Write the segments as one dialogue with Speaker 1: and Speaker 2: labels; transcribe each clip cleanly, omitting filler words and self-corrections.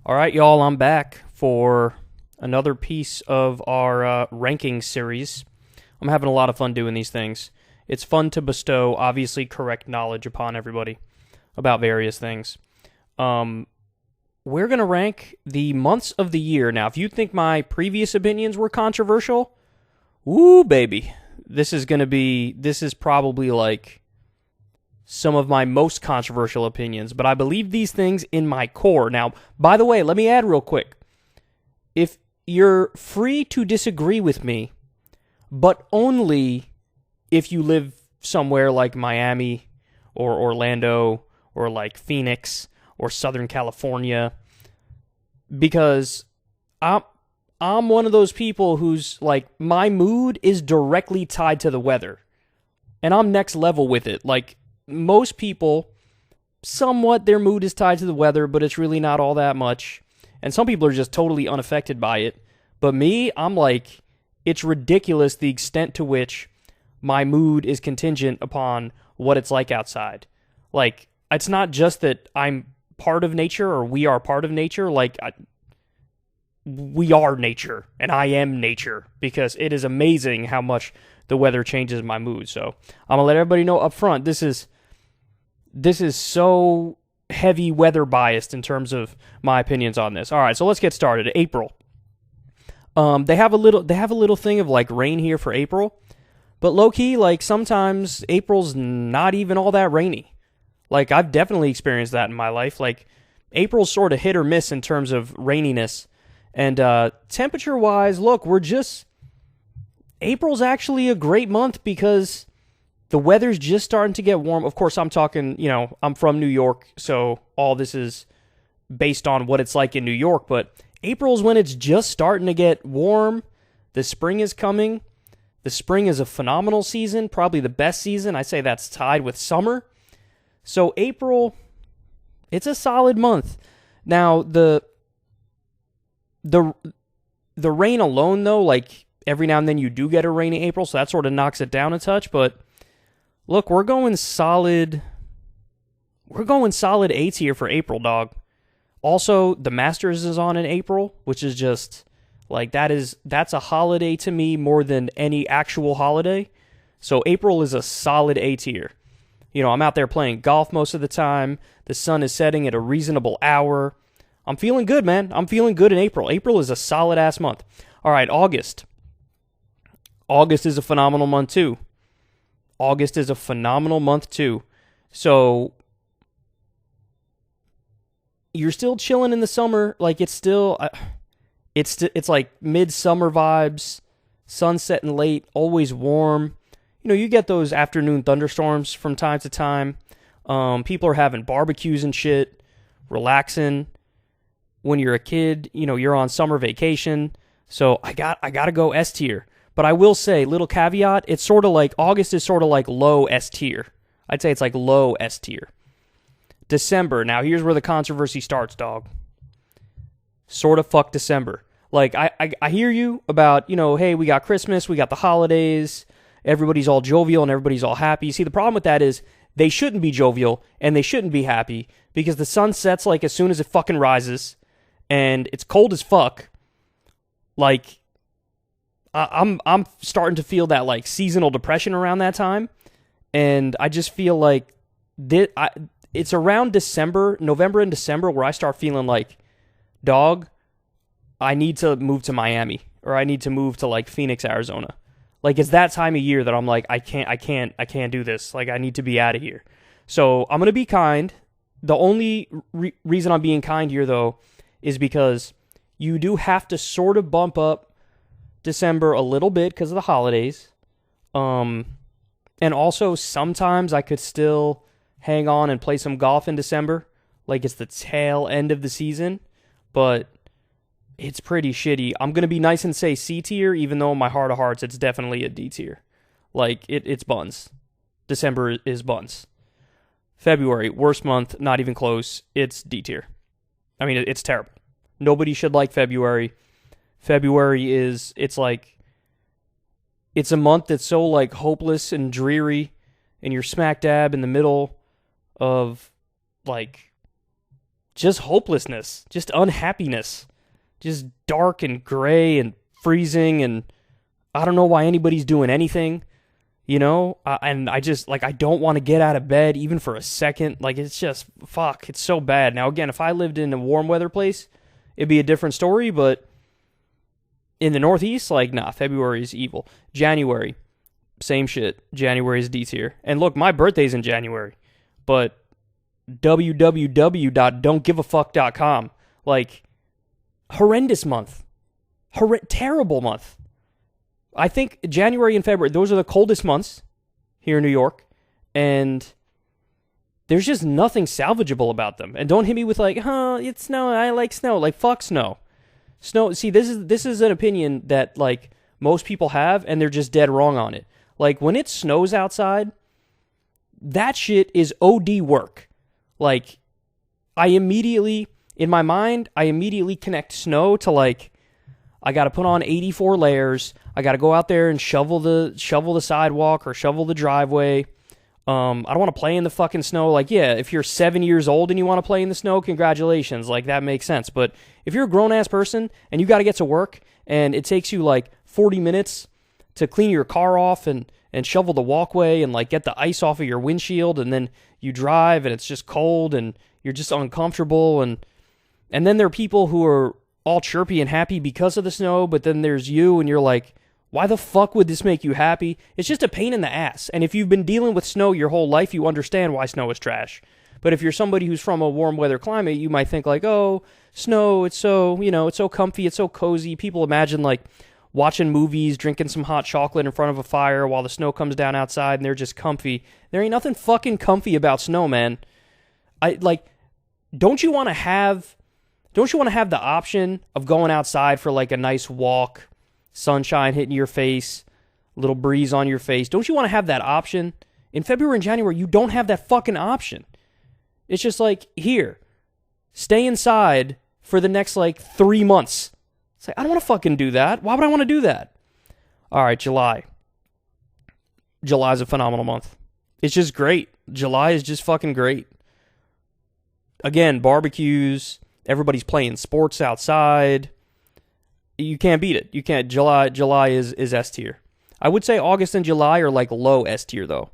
Speaker 1: All right, y'all, I'm back for another piece of our ranking series. I'm having a lot of fun doing these things. It's fun to bestow, obviously, correct knowledge upon everybody about various things. We're going to rank the months of the year. Now, if you think my previous opinions were controversial, woo, baby. This is probably like some of my most controversial opinions, but I believe these things in my core. Now, by the way, let me add real quick. If you're free to disagree with me, but only if you live somewhere like Miami or Orlando or like Phoenix or Southern California, because I'm one of those people who's like, my mood is directly tied to the weather, and I'm next level with it. Like, most people, somewhat their mood is tied to the weather, but it's really not all that much. And some people are just totally unaffected by it. But me, I'm like, it's ridiculous the extent to which my mood is contingent upon what it's like outside. Like, it's not just that I'm part of nature or we are part of nature. Like, we are nature, and I am nature, because it is amazing how much the weather changes my mood. So I'm gonna let everybody know up front, this is so heavy weather biased in terms of my opinions on this. All right, so let's get started. April. They have a little thing of like rain here for April, but low key, like, sometimes April's not even all that rainy. Like, I've definitely experienced that in my life. Like, April's sort of hit or miss in terms of raininess. And temperature wise, look, April's actually a great month because the weather's just starting to get warm. Of course, I'm talking, I'm from New York, so all this is based on what it's like in New York. But April's when it's just starting to get warm. The spring is coming. The spring is a phenomenal season, probably the best season. I say that's tied with summer. So April, it's a solid month. Now, the rain alone, though, like, every now and then you do get a rainy April, so that sort of knocks it down a touch. But look, we're going solid A tier for April, dog. Also, the Masters is on in April, which is just like, that's a holiday to me more than any actual holiday. So April is a solid A tier. I'm out there playing golf most of the time. The sun is setting at a reasonable hour. I'm feeling good, man. I'm feeling good in April. April is a solid-ass month. All right, August. August is a phenomenal month, too. So, you're still chilling in the summer. Like, it's like midsummer vibes, sun setting late, always warm. You get those afternoon thunderstorms from time to time. People are having barbecues and shit, relaxing. When you're a kid, you're on summer vacation. So I gotta go S tier. But I will say, little caveat, it's sort of like, August is sort of like low S tier. I'd say it's like low S tier. December, now here's where the controversy starts, dog. Sort of fuck December. Like, I hear you about, hey, we got Christmas, we got the holidays, everybody's all jovial and everybody's all happy. See, the problem with that is they shouldn't be jovial and they shouldn't be happy because the sun sets like as soon as it fucking rises. And it's cold as fuck. Like, I'm starting to feel that, like, seasonal depression around that time. And I just feel like it's around November and December, where I start feeling like, dog, I need to move to Miami. Or I need to move to, like, Phoenix, Arizona. Like, it's that time of year that I'm like, I can't do this. Like, I need to be out of here. So I'm going to be kind. The only reason I'm being kind here, though, is because you do have to sort of bump up December a little bit because of the holidays. And also, sometimes I could still hang on and play some golf in December. Like, it's the tail end of the season. But it's pretty shitty. I'm going to be nice and say C tier, even though in my heart of hearts, it's definitely a D tier. Like, it's buns. December is buns. February, worst month, not even close. It's D tier. I mean, it's terrible. Nobody should like February. February it's a month that's so, like, hopeless and dreary, and you're smack dab in the middle of, like, just hopelessness, just unhappiness, just dark and gray and freezing, and I don't know why anybody's doing anything, and I just, like, I don't want to get out of bed even for a second. Like, it's just, fuck, it's so bad. Now, again, if I lived in a warm weather place, it'd be a different story, but in the Northeast, like, nah, February is evil. January, same shit. January is D tier. And look, my birthday's in January, but www.don'tgiveafuck.com, like, horrendous month. Terrible month. I think January and February, those are the coldest months here in New York, and there's just nothing salvageable about them. And don't hit me with like, it's snow, I like snow. Like, fuck snow. Snow, see, this is an opinion that, like, most people have, and they're just dead wrong on it. Like, when it snows outside, that shit is OD work. Like, in my mind, I immediately connect snow to, like, I got to put on 84 layers. I got to go out there and shovel the sidewalk or shovel the driveway. I don't want to play in the fucking snow. Like, yeah, if you're 7 years old and you want to play in the snow, congratulations. Like, that makes sense. But if you're a grown-ass person and you got to get to work and it takes you, like, 40 minutes to clean your car off and shovel the walkway and, like, get the ice off of your windshield, and then you drive and it's just cold and you're just uncomfortable, and then there are people who are all chirpy and happy because of the snow, but then there's you and you're like, why the fuck would this make you happy? It's just a pain in the ass. And if you've been dealing with snow your whole life, you understand why snow is trash. But if you're somebody who's from a warm weather climate, you might think like, oh, snow, it's so, it's so comfy, it's so cozy. People imagine like watching movies, drinking some hot chocolate in front of a fire while the snow comes down outside and they're just comfy. There ain't nothing fucking comfy about snow, man. Don't you want to have the option of going outside for like a nice walk, sunshine hitting your face, a little breeze on your face? Don't you want to have that option? In February and January, you don't have that fucking option. It's just like, here, stay inside for the next like 3 months. It's like, I don't want to fucking do that. Why would I want to do that? All right, July. July is a phenomenal month. It's just great. July is just fucking great. Again, barbecues. Everybody's playing sports outside. You can't beat it. You can't. July is S tier. I would say August and July are like low S tier though.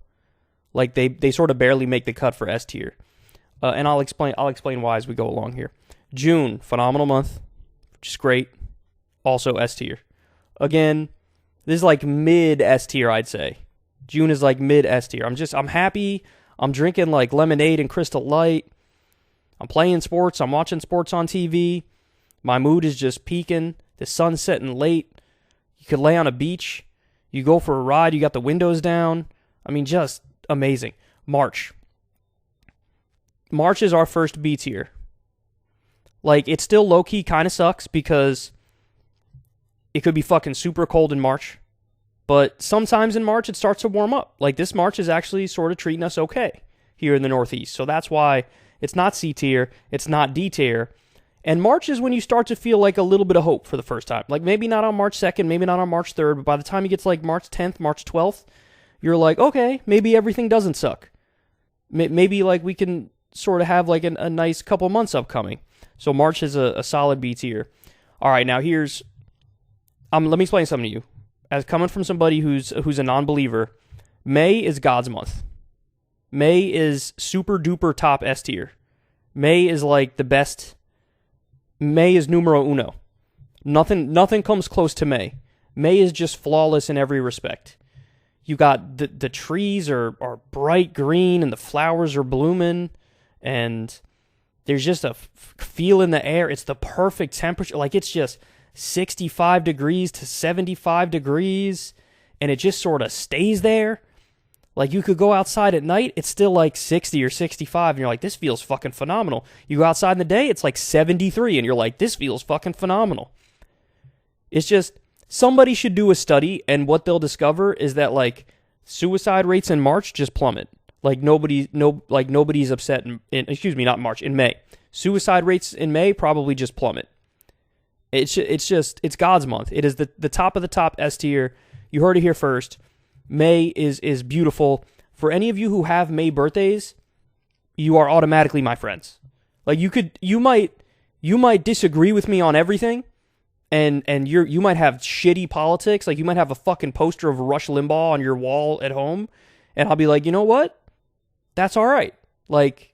Speaker 1: Like they sort of barely make the cut for S tier. And I'll explain why as we go along here. June, phenomenal month. Just great. Also S tier. Again, this is like mid S tier, I'd say. June is like mid S tier. I'm happy. I'm drinking like lemonade and Crystal Light. I'm playing sports. I'm watching sports on TV. My mood is just peaking. The sun's setting late. You could lay on a beach. You go for a ride. You got the windows down. I mean, just amazing. March. March is our first B tier. Like, it still low-key kind of sucks because it could be fucking super cold in March. But sometimes in March, it starts to warm up. Like, this March is actually sort of treating us okay here in the Northeast. So that's why it's not C tier, it's not D tier. And March is when you start to feel like a little bit of hope for the first time. Like maybe not on March 2nd, maybe not on March 3rd, but by the time you get to like March 10th, March 12th, you're like, okay, maybe everything doesn't suck. Maybe like we can sort of have like a nice couple months upcoming. So March is a solid B tier. All right, now here's, let me explain something to you. As coming from somebody who's a non-believer, May is God's month. May is super duper top S tier. May is like the best. May is numero uno. Nothing comes close to May. May is just flawless in every respect. You got the trees are bright green and the flowers are blooming and there's just a feel in the air. It's the perfect temperature. Like it's just 65 degrees to 75 degrees and it just sort of stays there. Like, you could go outside at night, it's still like 60 or 65, and you're like, this feels fucking phenomenal. You go outside in the day, it's like 73, and you're like, this feels fucking phenomenal. It's just, somebody should do a study, and what they'll discover is that, like, suicide rates in March just plummet. Like, nobody's upset not March, in May. Suicide rates in May probably just plummet. It's God's month. It is the top of the top S tier. You heard it here first. May is beautiful. For any of you who have May birthdays, you are automatically my friends. Like you might disagree with me on everything, and you might have shitty politics. Like you might have a fucking poster of Rush Limbaugh on your wall at home, and I'll be like, you know what? That's all right. Like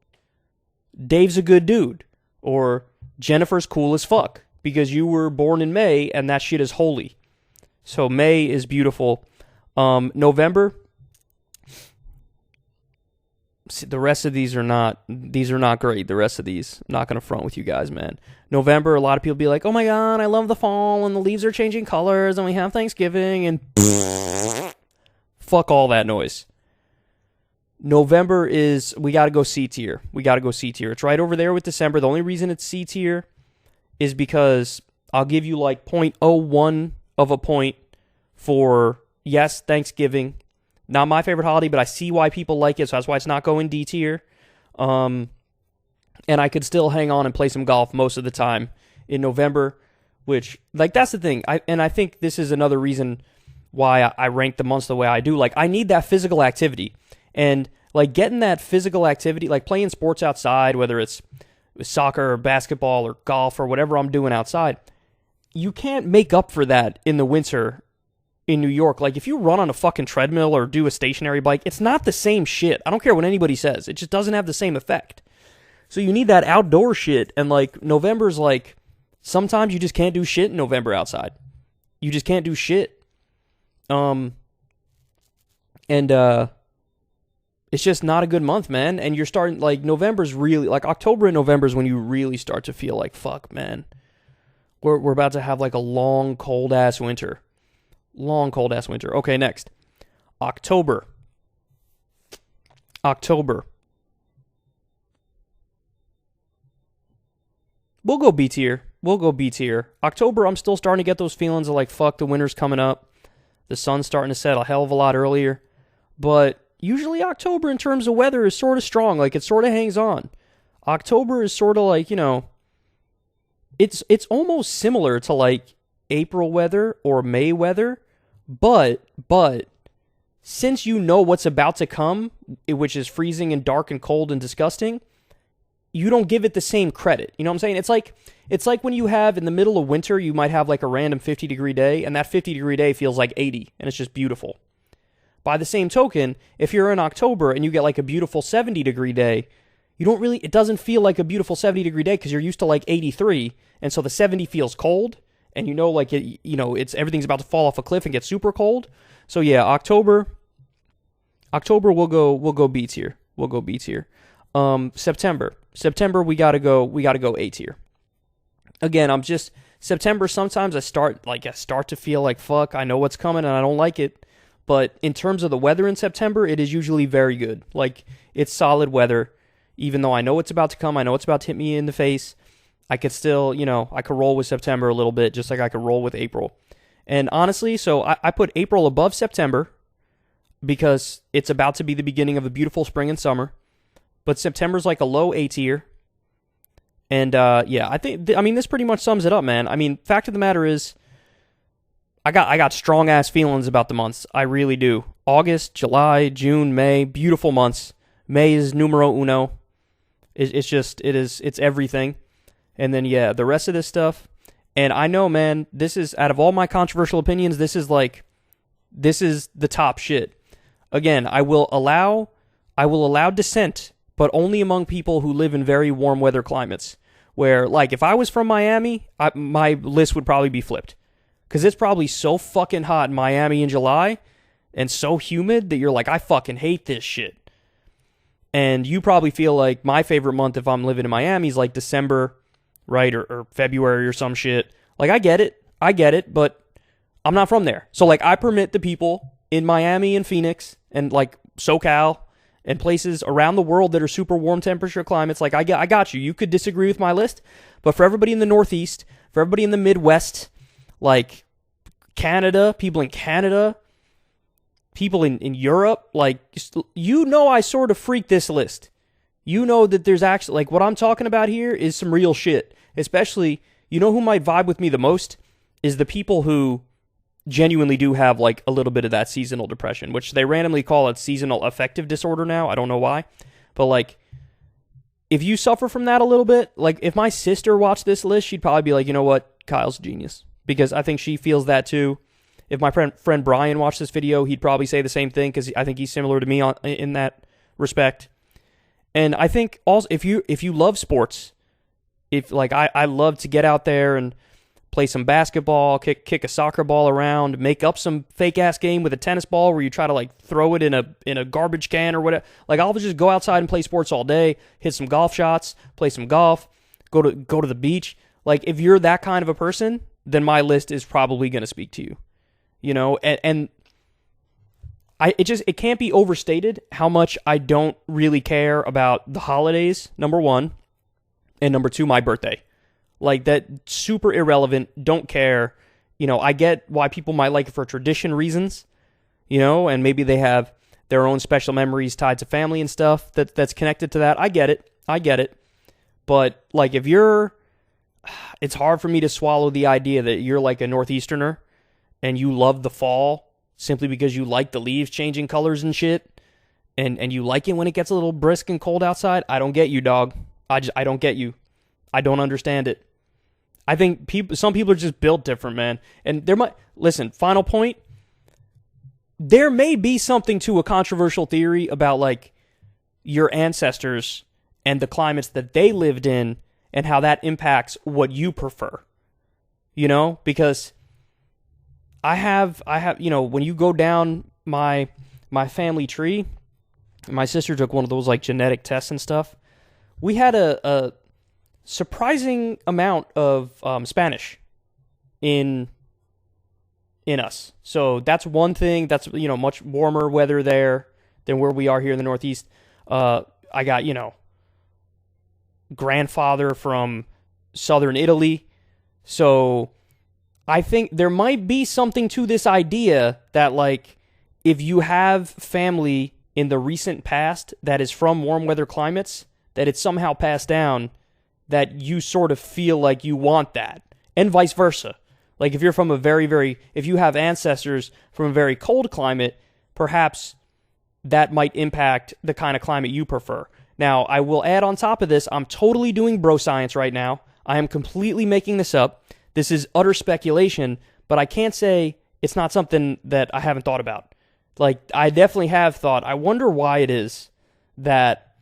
Speaker 1: Dave's a good dude, or Jennifer's cool as fuck because you were born in May and that shit is holy. So May is beautiful. November. See, the rest of these are not great. The rest of these, I'm not going to front with you guys, man. November, a lot of people be like, oh my God, I love the fall and the leaves are changing colors and we have Thanksgiving and fuck all that noise. November is, we got to go C tier. It's right over there with December. The only reason it's C tier is because I'll give you like 0.01 of a point for, yes, Thanksgiving. Not my favorite holiday, but I see why people like it, so that's why it's not going D tier. And I could still hang on and play some golf most of the time in November, which, like, that's the thing. I think this is another reason why I rank the months the way I do. Like, I need that physical activity. And, like, getting that physical activity, like playing sports outside, whether it's soccer or basketball or golf or whatever I'm doing outside, you can't make up for that in the winter in New York. Like, if you run on a fucking treadmill or do a stationary bike, it's not the same shit. I don't care what anybody says. It just doesn't have the same effect. So you need that outdoor shit, and, like, November's, like, sometimes you just can't do shit in November outside. You just can't do shit. It's just not a good month, man. And you're starting, like, November's really, like, October and November's when you really start to feel like, fuck, man. We're about to have, like, a long, cold-ass winter. Okay, next. October. We'll go B tier. October, I'm still starting to get those feelings of like, fuck, the winter's coming up. The sun's starting to set a hell of a lot earlier. But usually October in terms of weather is sort of strong. Like, it sort of hangs on. October is sort of like, you know, it's almost similar to like April weather or May weather. But since you know what's about to come, which is freezing and dark and cold and disgusting, you don't give it the same credit. You know what I'm saying? It's like when you have, in the middle of winter, you might have like a random 50-degree day, and that 50-degree day feels like 80, and it's just beautiful. By the same token, if you're in October and you get like a beautiful 70-degree day, it doesn't feel like a beautiful 70-degree day because you're used to like 83, and so the 70 feels cold. And you know, like, it's everything's about to fall off a cliff and get super cold. So yeah, October we'll go B tier. September we gotta go A tier. Again, September, sometimes I start to feel like, fuck, I know what's coming and I don't like it. But in terms of the weather in September, it is usually very good. Like, it's solid weather. Even though I know it's about to come, I know it's about to hit me in the face, I could still, I could roll with September a little bit, just like I could roll with April. And honestly, so I put April above September because it's about to be the beginning of a beautiful spring and summer. But September's like a low A tier. And yeah, this pretty much sums it up, man. I mean, fact of the matter is, I got strong ass feelings about the months. I really do. August, July, June, May, beautiful months. May is numero uno. It's everything. And then, yeah, the rest of this stuff. And I know, man, this is, out of all my controversial opinions, this is the top shit. Again, I will allow dissent, but only among people who live in very warm weather climates. Where, like, if I was from Miami, my list would probably be flipped. Because it's probably so fucking hot in Miami in July, and so humid that you're like, I fucking hate this shit. And you probably feel like my favorite month if I'm living in Miami is like December, right, or February or some shit. Like, I get it, but I'm not from there. So, like, I permit the people in Miami and Phoenix and, like, SoCal and places around the world that are super warm temperature climates. Like, I got you. You could disagree with my list, but for everybody in the Northeast, for everybody in the Midwest, like Canada, people in Canada, people in Europe, like, I sort of freak this list. You know that there's actually, like, what I'm talking about here is some real shit. Especially, who might vibe with me the most is the people who genuinely do have, like, a little bit of that seasonal depression, which they randomly call it seasonal affective disorder now. I don't know why. But, like, if you suffer from that a little bit, like if my sister watched this list, she'd probably be like, you know what, Kyle's a genius, because I think she feels that too. If my friend Brian watched this video, he'd probably say the same thing, because I think he's similar to me in that respect. And I think also if you love sports, if like I love to get out there and play some basketball, kick a soccer ball around, make up some fake ass game with a tennis ball where you try to like throw it in a garbage can or whatever. Like I'll just go outside and play sports all day, hit some golf shots, play some golf, go to the beach. Like if you're that kind of a person, then my list is probably going to speak to you. You know, and it can't be overstated how much I don't really care about the holidays, number one, and number two, my birthday. Like, that super irrelevant, don't care. You know, I get why people might like it for tradition reasons, you know, and maybe they have their own special memories tied to family and stuff that's connected to that. I get it. But, like, it's hard for me to swallow the idea that you're like a Northeasterner and you love the fall simply because you like the leaves changing colors and shit, and you like it when it gets a little brisk and cold outside. I don't get you, dog. I don't get you. I don't understand it. I think some people are just built different, man. And final point, there may be something to a controversial theory about like your ancestors and the climates that they lived in and how that impacts what you prefer. You know, because I have, you know, when you go down my family tree, my sister took one of those like genetic tests and stuff. We had a surprising amount of Spanish in us. So that's one thing. That's, you know, much warmer weather there than where we are here in the Northeast. I got, you know, grandfather from southern Italy. So I think there might be something to this idea that, like, if you have family in the recent past that is from warm weather climates, that it's somehow passed down, that you sort of feel like you want that, and vice versa. Like if you're from if you have ancestors from a very cold climate, perhaps that might impact the kind of climate you prefer. Now, I will add on top of this, I'm totally doing bro science right now. I am completely making this up. This is utter speculation, but I can't say it's not something that I haven't thought about. Like, I definitely have thought, I wonder why it is that,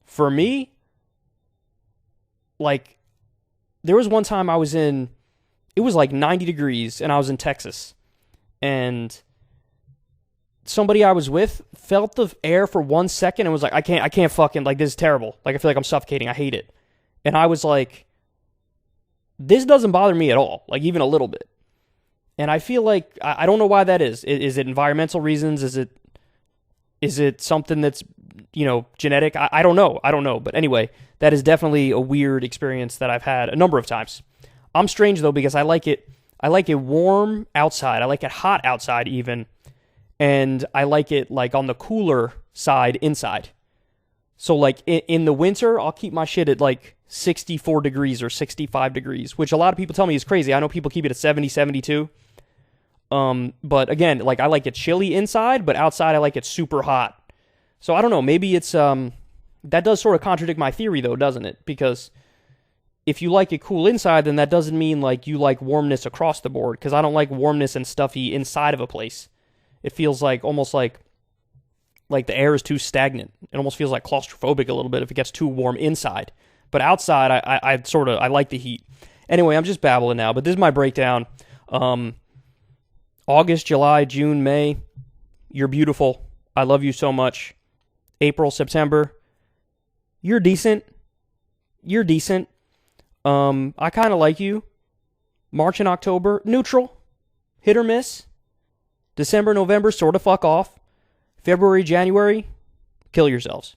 Speaker 1: for me, like, there was one time it was like 90 degrees, and I was in Texas, and somebody I was with felt the air for 1 second and was like, I can't fucking, like, this is terrible. Like, I feel like I'm suffocating. I hate it. And I was like, this doesn't bother me at all, like, even a little bit. And I feel like, I don't know why that is. Is it environmental reasons? Is it something that's, you know, genetic? I don't know. But anyway, that is definitely a weird experience that I've had a number of times. I'm strange, though, because I like it warm outside. I like it hot outside even. And I like it, like, on the cooler side inside. So, like, in the winter, I'll keep my shit at, like, 64 degrees or 65 degrees, which a lot of people tell me is crazy. I know people keep it at 70, 72. But, again, like, I like it chilly inside, but outside I like it super hot. So, I don't know. Maybe it's, that does sort of contradict my theory, though, doesn't it? Because if you like it cool inside, then that doesn't mean, like, you like warmness across the board, because I don't like warmness and stuffy inside of a place. It feels like almost like the air is too stagnant. It almost feels like claustrophobic a little bit if it gets too warm inside. But outside, I like the heat. Anyway, I'm just babbling now, but this is my breakdown. August, July, June, May, you're beautiful. I love you so much. April, September, you're decent. I kind of like you. March and October, neutral. Hit or miss. December, November, sort of fuck off. February, January, kill yourselves.